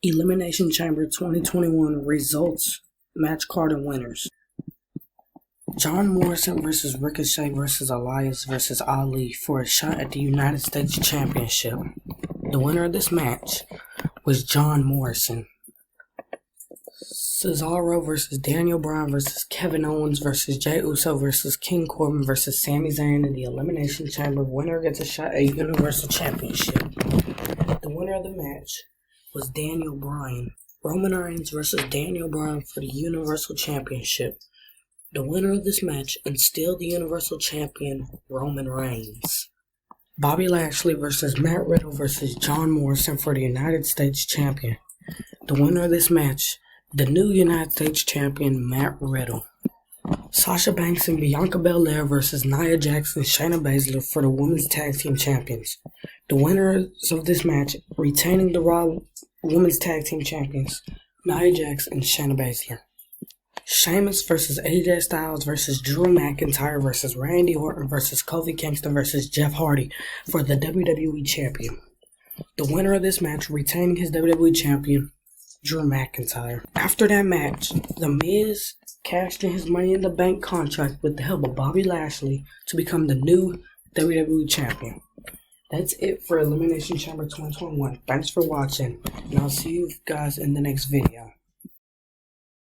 Elimination Chamber 2021 results, match card and winners. John Morrison vs. Ricochet vs. Elias vs. Ali for a shot at the United States Championship. The winner of this match was John Morrison. Cesaro vs. Daniel Bryan vs. Kevin Owens vs. Jey Uso vs. King Corbin vs. Sami Zayn in the Elimination Chamber. Winner gets a shot at Universal Championship. The winner of the match was Daniel Bryan. Roman Reigns vs. Daniel Bryan for the Universal Championship. The winner of this match and still the Universal Champion, Roman Reigns. Bobby Lashley vs. Matt Riddle vs. John Morrison for the United States Champion. The winner of this match, the new United States Champion, Matt Riddle. Sasha Banks and Bianca Belair vs. Nia Jax and Shayna Baszler for the Women's Tag Team Champions. The winners of this match, retaining the Raw Women's Tag Team Champions, Nia Jax and Shayna Baszler. Sheamus vs. AJ Styles vs. Drew McIntyre vs. Randy Orton vs. Kofi Kingston vs. Jeff Hardy for the WWE Champion. The winner of this match, retaining his WWE Champion, Drew McIntyre. After that match, The Miz cashed in his Money in the Bank contract with the help of Bobby Lashley to become the new WWE Champion. That's it for Elimination Chamber 2021. Thanks for watching, and I'll see you guys in the next video.